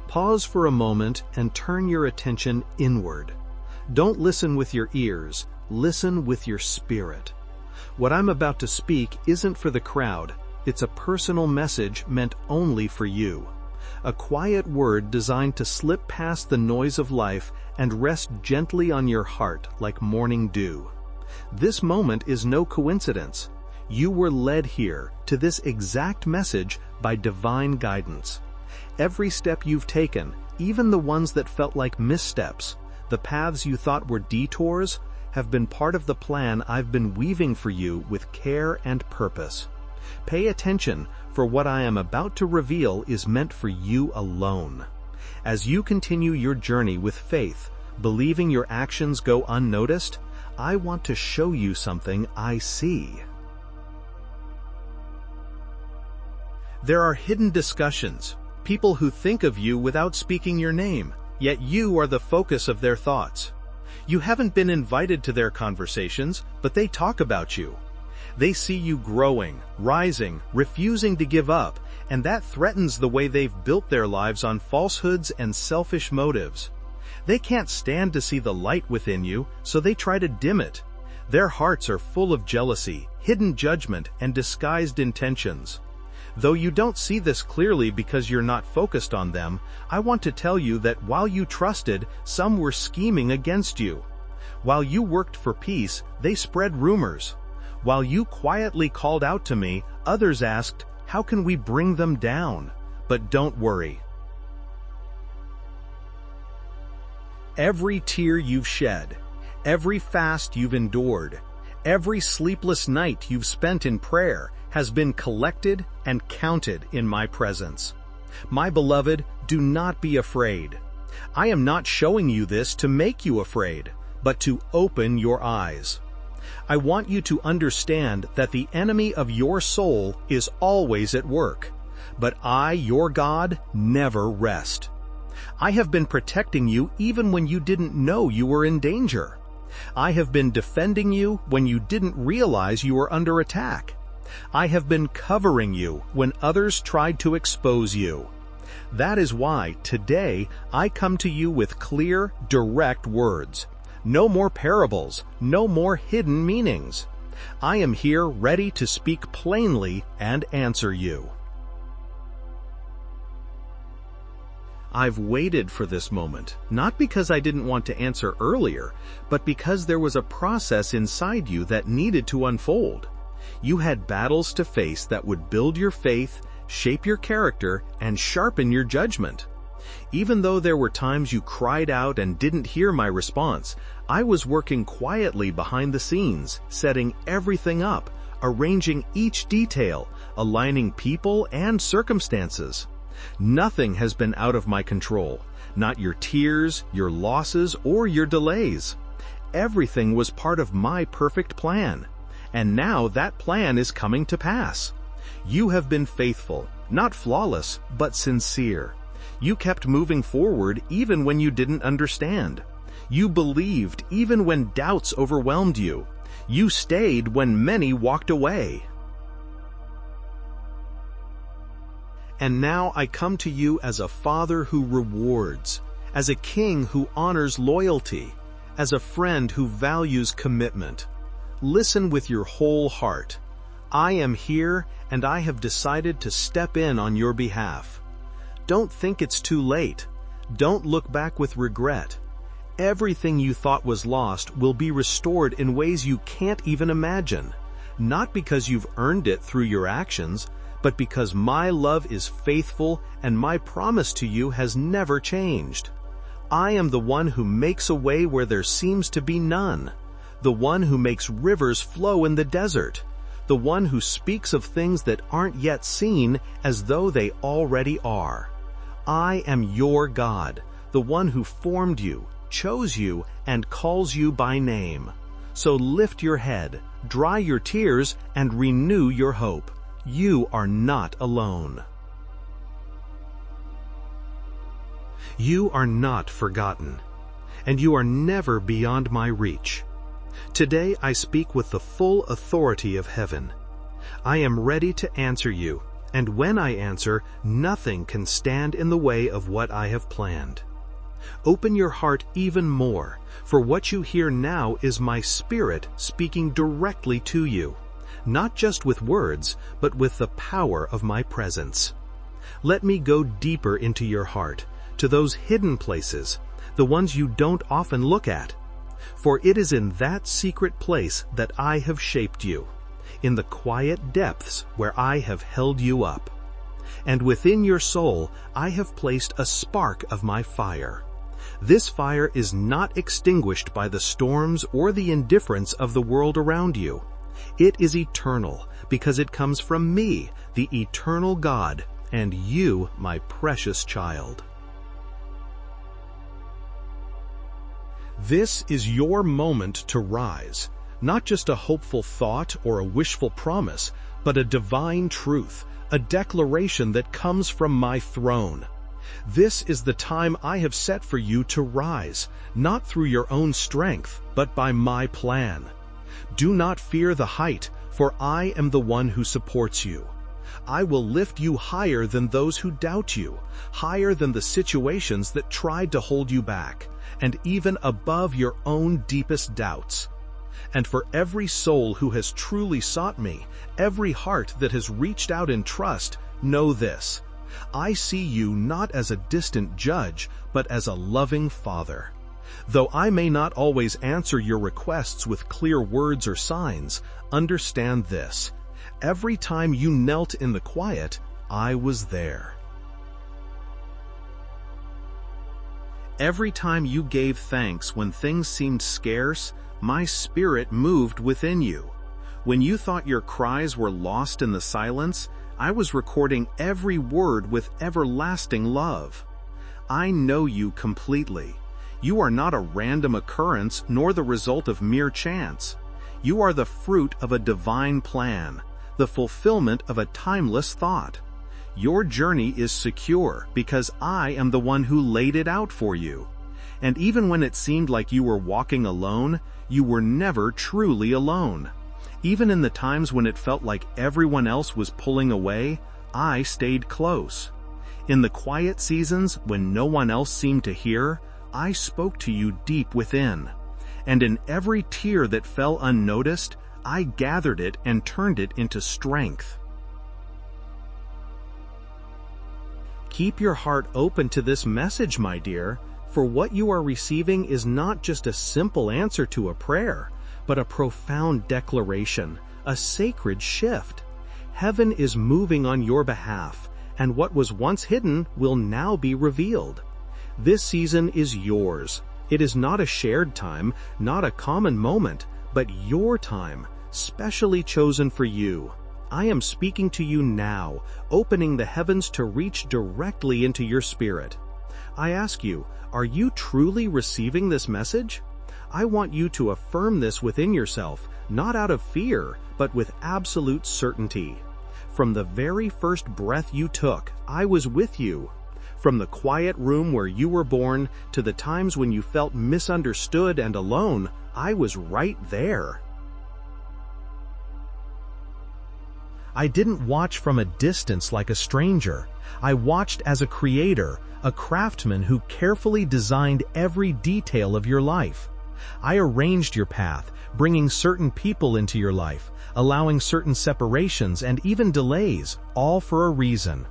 Pause for a moment and turn your attention inward. Don't listen with your ears, listen with your spirit. What I'm about to speak isn't for the crowd, it's a personal message meant only for you. A quiet word designed to slip past the noise of life and rest gently on your heart like morning dew. This moment is no coincidence. You were led here to this exact message by divine guidance. Every step you've taken, even the ones that felt like missteps, the paths you thought were detours, have been part of the plan I've been weaving for you with care and purpose. Pay attention, for what I am about to reveal is meant for you alone. As you continue your journey with faith, believing your actions go unnoticed, I want to show you something I see. There are hidden discussions, people who think of you without speaking your name, yet you are the focus of their thoughts. You haven't been invited to their conversations, but they talk about you. They see you growing, rising, refusing to give up, and that threatens the way they've built their lives on falsehoods and selfish motives. They can't stand to see the light within you, so they try to dim it. Their hearts are full of jealousy, hidden judgment, and disguised intentions. Though you don't see this clearly because you're not focused on them, I want to tell you that while you trusted, some were scheming against you. While you worked for peace, they spread rumors. While you quietly called out to me, others asked, "How can we bring them down?" But don't worry. Every tear you've shed, every fast you've endured, every sleepless night you've spent in prayer has been collected and counted in my presence. My beloved, do not be afraid. I am not showing you this to make you afraid, but to open your eyes. I want you to understand that the enemy of your soul is always at work, but I, your God, never rest. I have been protecting you even when you didn't know you were in danger. I have been defending you when you didn't realize you were under attack. I have been covering you when others tried to expose you. That is why today I come to you with clear, direct words. No more parables, no more hidden meanings. I am here ready to speak plainly and answer you. I've waited for this moment, not because I didn't want to answer earlier, but because there was a process inside you that needed to unfold. You had battles to face that would build your faith, shape your character, and sharpen your judgment. Even though there were times you cried out and didn't hear my response, I was working quietly behind the scenes, setting everything up, arranging each detail, aligning people and circumstances. Nothing has been out of my control, not your tears, your losses, or your delays. Everything was part of my perfect plan. And now that plan is coming to pass. You have been faithful, not flawless, but sincere. You kept moving forward even when you didn't understand. You believed even when doubts overwhelmed you. You stayed when many walked away. And now I come to you as a father who rewards, as a king who honors loyalty, as a friend who values commitment. Listen with your whole heart. I am here, and I have decided to step in on your behalf. Don't think it's too late. Don't look back with regret. Everything you thought was lost will be restored in ways you can't even imagine, not because you've earned it through your actions, but because my love is faithful and my promise to you has never changed. I am the one who makes a way where there seems to be none. The one who makes rivers flow in the desert, the one who speaks of things that aren't yet seen as though they already are. I am your God, the one who formed you, chose you, and calls you by name. So lift your head, dry your tears, and renew your hope. You are not alone. You are not forgotten, and you are never beyond my reach. Today I speak with the full authority of heaven. I am ready to answer you, And when I answer, nothing can stand in the way of what I have planned. Open your heart even more, for what you hear now is my Spirit speaking directly to you, not just with words, but with the power of my presence. Let me go deeper into your heart, to those hidden places, the ones you don't often look at. For it is in that secret place that I have shaped you, in the quiet depths where I have held you up. And within your soul I have placed a spark of my fire. This fire is not extinguished by the storms or the indifference of the world around you. It is eternal, because it comes from me, the eternal God, and you, my precious child. This is your moment to rise, not just a hopeful thought or a wishful promise, but a divine truth, a declaration that comes from my throne. This is the time I have set for you to rise, not through your own strength, but by my plan. Do not fear the height, for I am the one who supports you. I will lift you higher than those who doubt you, higher than the situations that tried to hold you back, and even above your own deepest doubts. And for every soul who has truly sought me, every heart that has reached out in trust, know this: I see you not as a distant judge, but as a loving Father. Though I may not always answer your requests with clear words or signs, understand this: every time you knelt in the quiet, I was there. Every time you gave thanks when things seemed scarce, my Spirit moved within you. When you thought your cries were lost in the silence, I was recording every word with everlasting love. I know you completely. You are not a random occurrence nor the result of mere chance. You are the fruit of a divine plan, the fulfillment of a timeless thought. Your journey is secure because I am the one who laid it out for you. And even when it seemed like you were walking alone, you were never truly alone. Even in the times when it felt like everyone else was pulling away, I stayed close. In the quiet seasons when no one else seemed to hear, I spoke to you deep within. And in every tear that fell unnoticed, I gathered it and turned it into strength. Keep your heart open to this message, my dear, for what you are receiving is not just a simple answer to a prayer, but a profound declaration, a sacred shift. Heaven is moving on your behalf, and what was once hidden will now be revealed. This season is yours. It is not a shared time, not a common moment, but your time, specially chosen for you. I am speaking to you now, opening the heavens to reach directly into your spirit. I ask you, are you truly receiving this message? I want you to affirm this within yourself, not out of fear, but with absolute certainty. From the very first breath you took, I was with you. From the quiet room where you were born to the times when you felt misunderstood and alone, I was right there. I didn't watch from a distance like a stranger. I watched as a creator, a craftsman who carefully designed every detail of your life. I arranged your path, bringing certain people into your life, allowing certain separations and even delays, all for a reason.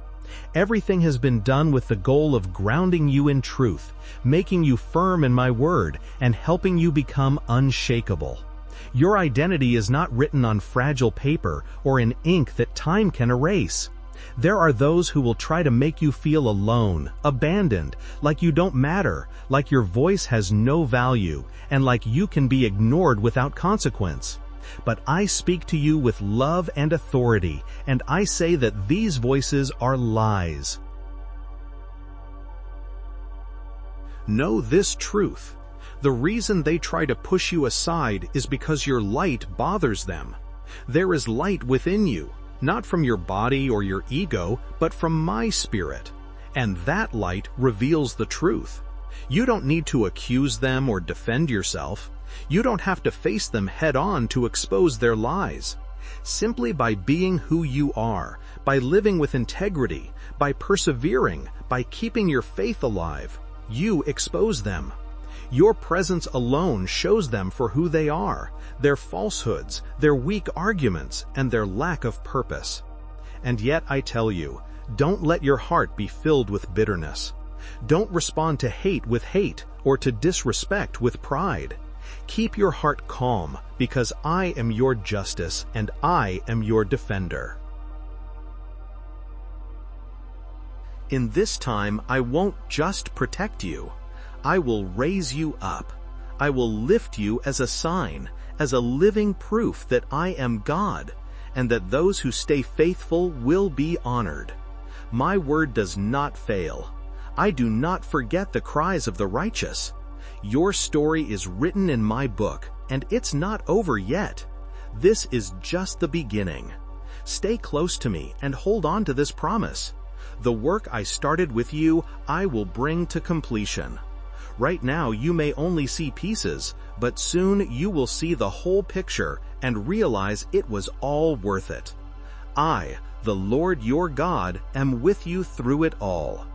Everything has been done with the goal of grounding you in truth, making you firm in my word, and helping you become unshakable. Your identity is not written on fragile paper or in ink that time can erase. There are those who will try to make you feel alone, abandoned, like you don't matter, like your voice has no value, and like you can be ignored without consequence. But I speak to you with love and authority, and I say that these voices are lies. Know this truth. The reason they try to push you aside is because your light bothers them. There is light within you, not from your body or your ego, but from my Spirit. And that light reveals the truth. You don't need to accuse them or defend yourself. You don't have to face them head-on to expose their lies. Simply by being who you are, by living with integrity, by persevering, by keeping your faith alive, you expose them. Your presence alone shows them for who they are, their falsehoods, their weak arguments, and their lack of purpose. And yet I tell you, don't let your heart be filled with bitterness. Don't respond to hate with hate or to disrespect with pride. Keep your heart calm, because I am your justice and I am your defender. In this time, I won't just protect you. I will raise you up. I will lift you as a sign, as a living proof that I am God, and that those who stay faithful will be honored. My word does not fail. I do not forget the cries of the righteous. Your story is written in my book, and it's not over yet. This is just the beginning. Stay close to me and hold on to this promise. The work I started with you, I will bring to completion. Right now you may only see pieces, but soon you will see the whole picture and realize it was all worth it. I, the Lord your God, am with you through it all.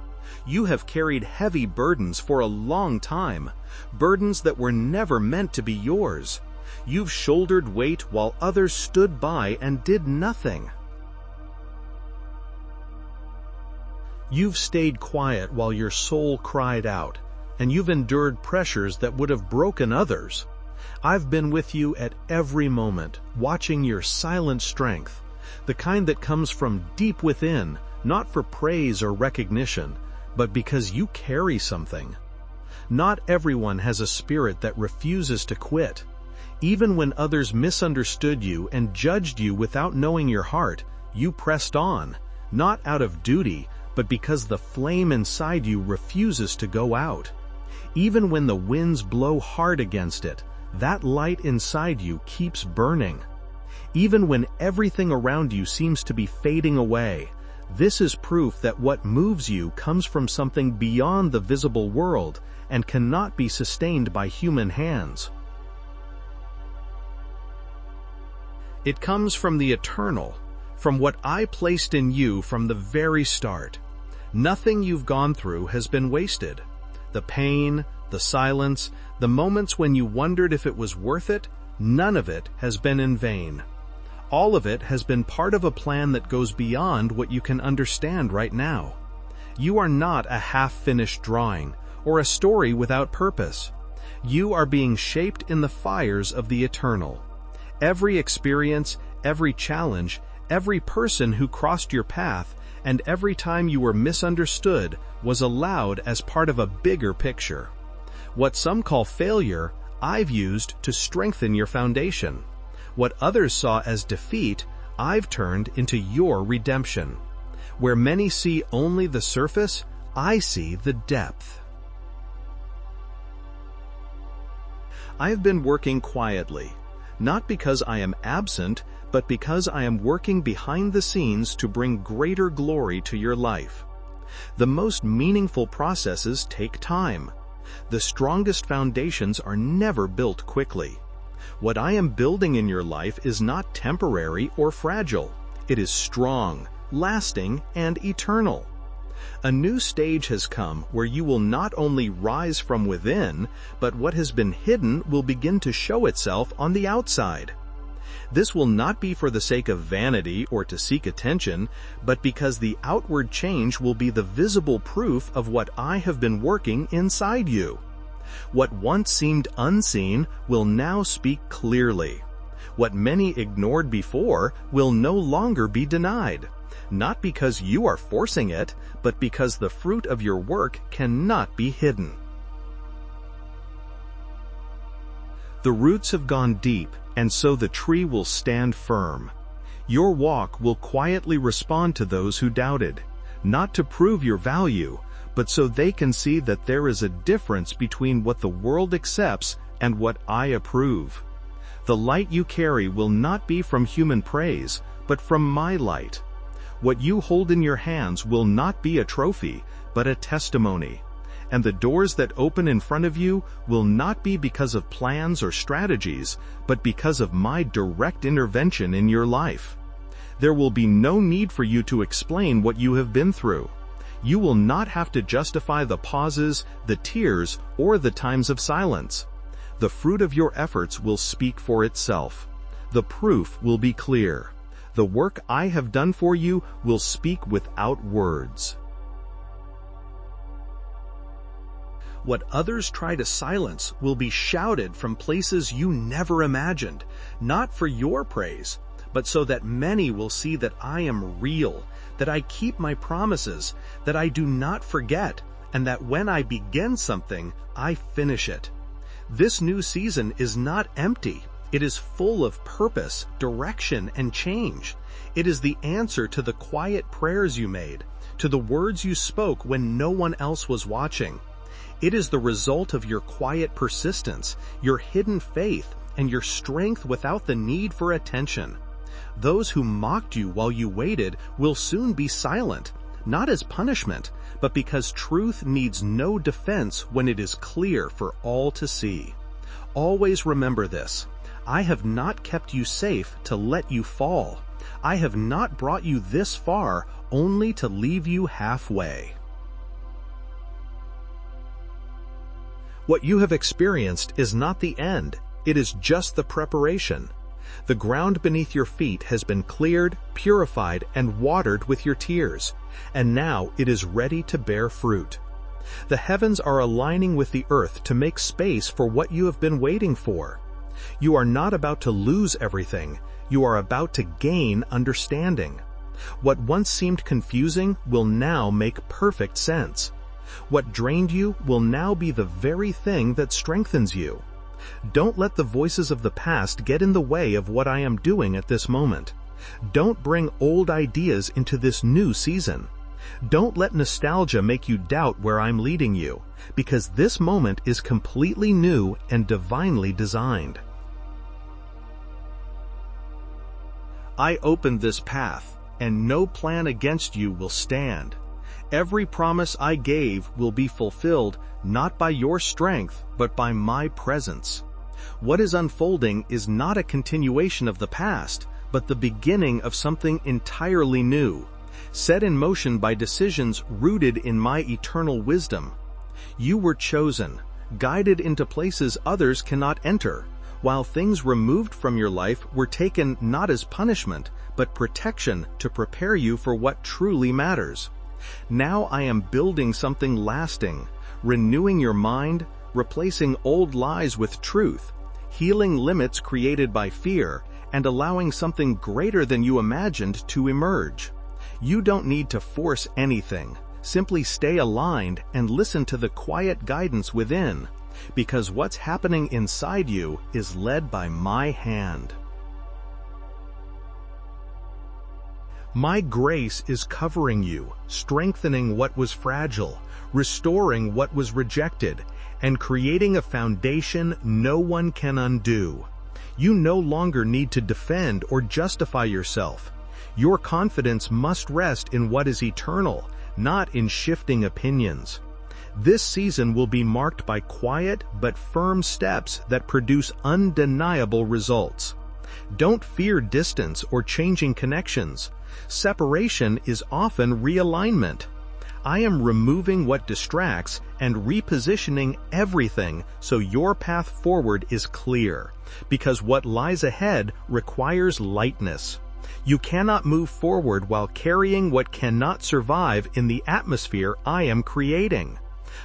You have carried heavy burdens for a long time, burdens that were never meant to be yours. You've shouldered weight while others stood by and did nothing. You've stayed quiet while your soul cried out, and you've endured pressures that would have broken others. I've been with you at every moment, watching your silent strength, the kind that comes from deep within, not for praise or recognition, but because you carry something. Not everyone has a spirit that refuses to quit. Even when others misunderstood you and judged you without knowing your heart, you pressed on, not out of duty, but because the flame inside you refuses to go out. Even when the winds blow hard against it, that light inside you keeps burning. Even when everything around you seems to be fading away, this is proof that what moves you comes from something beyond the visible world and cannot be sustained by human hands. It comes from the eternal, from what I placed in you from the very start. Nothing you've gone through has been wasted. The pain, the silence, the moments when you wondered if it was worth it, none of it has been in vain. All of it has been part of a plan that goes beyond what you can understand right now. You are not a half-finished drawing or a story without purpose. You are being shaped in the fires of the eternal. Every experience, every challenge, every person who crossed your path, and every time you were misunderstood was allowed as part of a bigger picture. What some call failure, I've used to strengthen your foundation. What others saw as defeat, I've turned into your redemption. Where many see only the surface, I see the depth. I have been working quietly, not because I am absent, but because I am working behind the scenes to bring greater glory to your life. The most meaningful processes take time. The strongest foundations are never built quickly. What I am building in your life is not temporary or fragile. It is strong, lasting, and eternal. A new stage has come where you will not only rise from within, but what has been hidden will begin to show itself on the outside. This will not be for the sake of vanity or to seek attention, but because the outward change will be the visible proof of what I have been working inside you. What once seemed unseen will now speak clearly. What many ignored before will no longer be denied, not because you are forcing it, but because the fruit of your work cannot be hidden. The roots have gone deep, and so the tree will stand firm. Your walk will quietly respond to those who doubted, not to prove your value, but so they can see that there is a difference between what the world accepts and what I approve. The light you carry will not be from human praise, but from my light. What you hold in your hands will not be a trophy, but a testimony. And the doors that open in front of you will not be because of plans or strategies, but because of my direct intervention in your life. There will be no need for you to explain what you have been through. You will not have to justify the pauses, the tears, or the times of silence. The fruit of your efforts will speak for itself. The proof will be clear. The work I have done for you will speak without words. What others try to silence will be shouted from places you never imagined, not for your praise, but so that many will see that I am real, that I keep my promises, that I do not forget, and that when I begin something, I finish it. This new season is not empty. It is full of purpose, direction, and change. It is the answer to the quiet prayers you made, to the words you spoke when no one else was watching. It is the result of your quiet persistence, your hidden faith, and your strength without the need for attention. Those who mocked you while you waited will soon be silent, not as punishment, but because truth needs no defense when it is clear for all to see. Always remember this: I have not kept you safe to let you fall. I have not brought you this far only to leave you halfway. What you have experienced is not the end, it is just the preparation. The ground beneath your feet has been cleared, purified, and watered with your tears, and now it is ready to bear fruit. The heavens are aligning with the earth to make space for what you have been waiting for. You are not about to lose everything, you are about to gain understanding. What once seemed confusing will now make perfect sense. What drained you will now be the very thing that strengthens you. Don't let the voices of the past get in the way of what I am doing at this moment. Don't bring old ideas into this new season. Don't let nostalgia make you doubt where I'm leading you, because this moment is completely new and divinely designed. I opened this path, and no plan against you will stand. Every promise I gave will be fulfilled, not by your strength, but by my presence. What is unfolding is not a continuation of the past, but the beginning of something entirely new, set in motion by decisions rooted in my eternal wisdom. You were chosen, guided into places others cannot enter, while things removed from your life were taken not as punishment, but protection to prepare you for what truly matters. Now I am building something lasting, renewing your mind, replacing old lies with truth, healing limits created by fear, and allowing something greater than you imagined to emerge. You don't need to force anything. Simply stay aligned and listen to the quiet guidance within, because what's happening inside you is led by my hand. My grace is covering you, strengthening what was fragile, restoring what was rejected, and creating a foundation no one can undo. You no longer need to defend or justify yourself. Your confidence must rest in what is eternal, not in shifting opinions. This season will be marked by quiet but firm steps that produce undeniable results. Don't fear distance or changing connections. Separation is often realignment. I am removing what distracts and repositioning everything so your path forward is clear, because what lies ahead requires lightness. You cannot move forward while carrying what cannot survive in the atmosphere I am creating.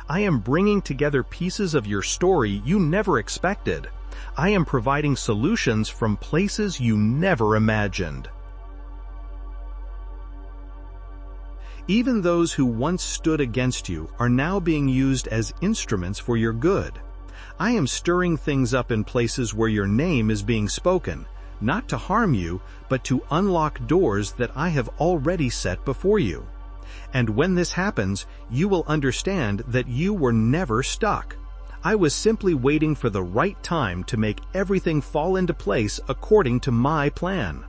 I am bringing together pieces of your story you never expected. I am providing solutions from places you never imagined. Even those who once stood against you are now being used as instruments for your good. I am stirring things up in places where your name is being spoken, not to harm you, but to unlock doors that I have already set before you. And when this happens, you will understand that you were never stuck. I was simply waiting for the right time to make everything fall into place according to my plan.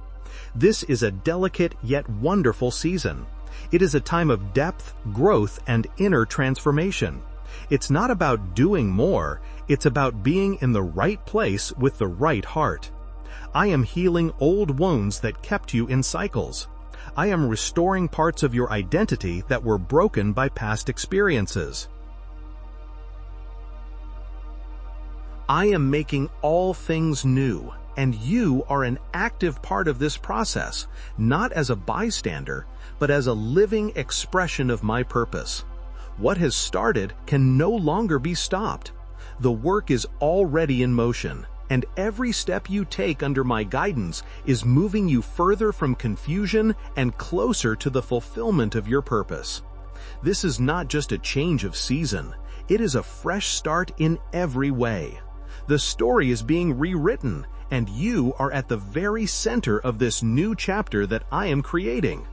This is a delicate yet wonderful season. It is a time of depth, growth, and inner transformation. It's not about doing more, it's about being in the right place with the right heart. I am healing old wounds that kept you in cycles. I am restoring parts of your identity that were broken by past experiences. I am making all things new, and you are an active part of this process, not as a bystander, but as a living expression of my purpose. What has started can no longer be stopped. The work is already in motion, and every step you take under my guidance is moving you further from confusion and closer to the fulfillment of your purpose. This is not just a change of season, it is a fresh start in every way. The story is being rewritten, and you are at the very center of this new chapter that I am creating.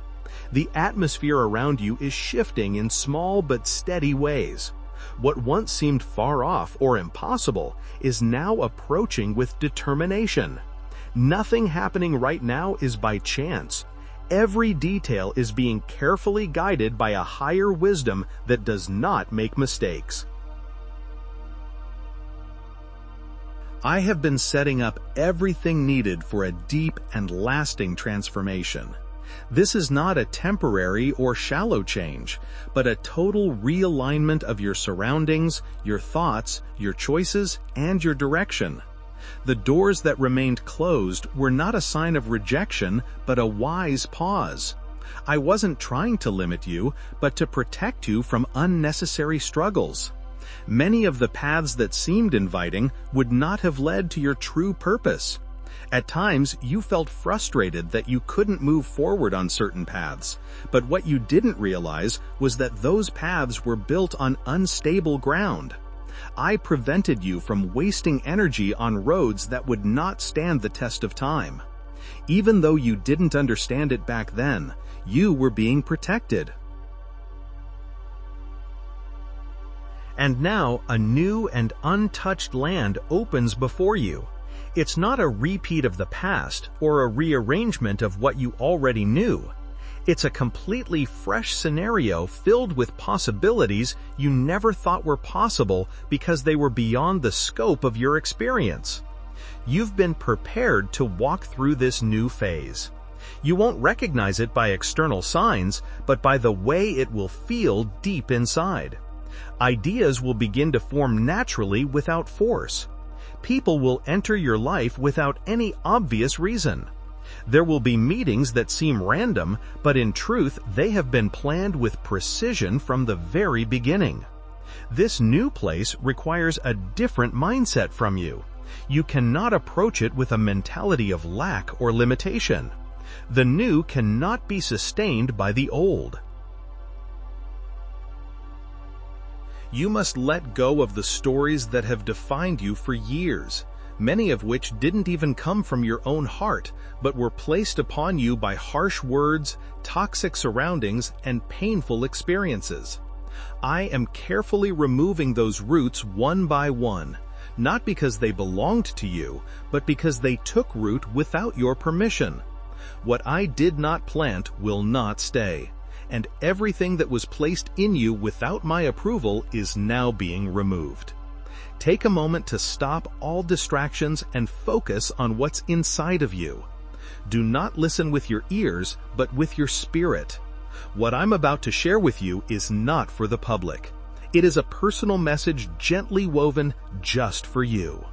The atmosphere around you is shifting in small but steady ways. What once seemed far off or impossible is now approaching with determination. Nothing happening right now is by chance. Every detail is being carefully guided by a higher wisdom that does not make mistakes. I have been setting up everything needed for a deep and lasting transformation. This is not a temporary or shallow change, but a total realignment of your surroundings, your thoughts, your choices, and your direction. The doors that remained closed were not a sign of rejection, but a wise pause. I wasn't trying to limit you, but to protect you from unnecessary struggles. Many of the paths that seemed inviting would not have led to your true purpose. At times, you felt frustrated that you couldn't move forward on certain paths, but what you didn't realize was that those paths were built on unstable ground. I prevented you from wasting energy on roads that would not stand the test of time. Even though you didn't understand it back then, you were being protected. And now, a new and untouched land opens before you. It's not a repeat of the past or a rearrangement of what you already knew. It's a completely fresh scenario filled with possibilities you never thought were possible because they were beyond the scope of your experience. You've been prepared to walk through this new phase. You won't recognize it by external signs, but by the way it will feel deep inside. Ideas will begin to form naturally without force. People will enter your life without any obvious reason. There will be meetings that seem random, but in truth they have been planned with precision from the very beginning. This new place requires a different mindset from you. You cannot approach it with a mentality of lack or limitation. The new cannot be sustained by the old. You must let go of the stories that have defined you for years, many of which didn't even come from your own heart, but were placed upon you by harsh words, toxic surroundings, and painful experiences. I am carefully removing those roots one by one, not because they belonged to you, but because they took root without your permission. What I did not plant will not stay, and everything that was placed in you without my approval is now being removed. Take a moment to stop all distractions and focus on what's inside of you. Do not listen with your ears, but with your spirit. What I'm about to share with you is not for the public. It is a personal message gently woven just for you.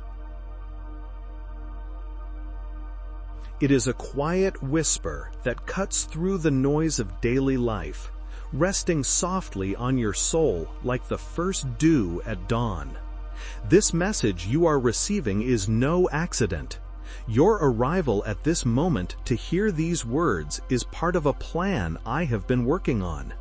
It is a quiet whisper that cuts through the noise of daily life, resting softly on your soul like the first dew at dawn. This message you are receiving is no accident. Your arrival at this moment to hear these words is part of a plan I have been working on.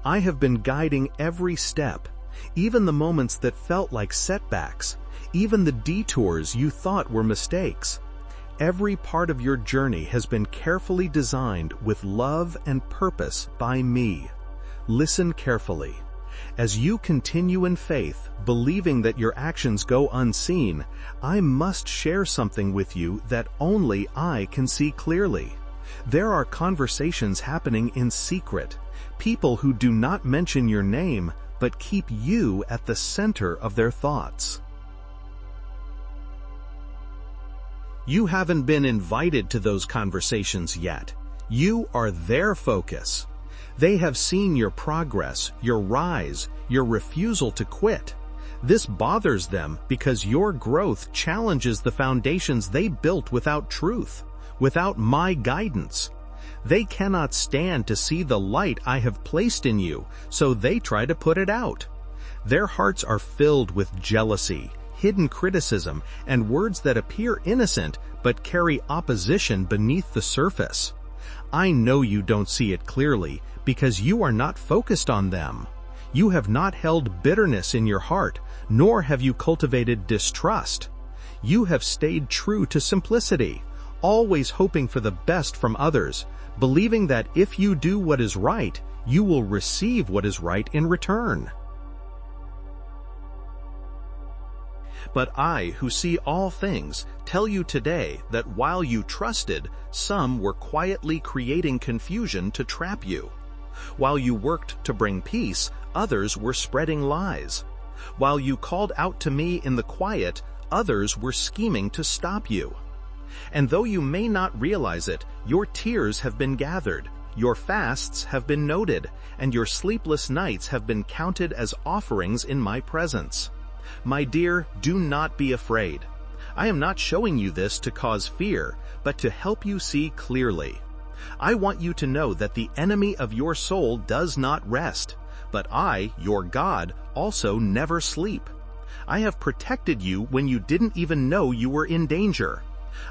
I have been guiding every step, even the moments that felt like setbacks, even the detours you thought were mistakes. Every part of your journey has been carefully designed with love and purpose by me. Listen carefully. As you continue in faith, believing that your actions go unseen, I must share something with you that only I can see clearly. There are conversations happening in secret, people who do not mention your name, but keep you at the center of their thoughts. You haven't been invited to those conversations yet. You are their focus. They have seen your progress, your rise, your refusal to quit. This bothers them because your growth challenges the foundations they built without truth, without my guidance. They cannot stand to see the light I have placed in you, so they try to put it out. Their hearts are filled with jealousy, hidden criticism, and words that appear innocent but carry opposition beneath the surface. I know you don't see it clearly because you are not focused on them. You have not held bitterness in your heart, nor have you cultivated distrust. You have stayed true to simplicity, always hoping for the best from others, believing that if you do what is right, you will receive what is right in return. But I, who see all things, tell you today that while you trusted, some were quietly creating confusion to trap you. While you worked to bring peace, others were spreading lies. While you called out to me in the quiet, others were scheming to stop you. And though you may not realize it, your tears have been gathered, your fasts have been noted, and your sleepless nights have been counted as offerings in my presence. My dear, do not be afraid. I am not showing you this to cause fear, but to help you see clearly. I want you to know that the enemy of your soul does not rest, but I, your God, also never sleep. I have protected you when you didn't even know you were in danger.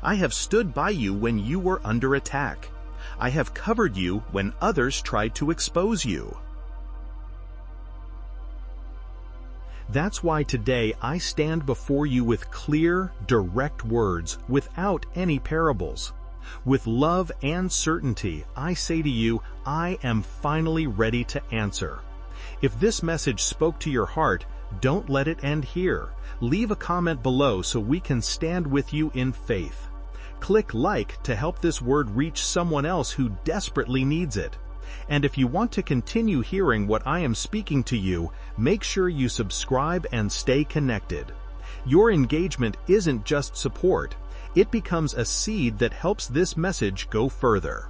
I have stood by you when you were under attack. I have covered you when others tried to expose you. That's why today I stand before you with clear, direct words, without any parables. With love and certainty, I say to you, I am finally ready to answer. If this message spoke to your heart, don't let it end here. Leave a comment below so we can stand with you in faith. Click like to help this word reach someone else who desperately needs it. And if you want to continue hearing what I am speaking to you, make sure you subscribe and stay connected. Your engagement isn't just support, it becomes a seed that helps this message go further.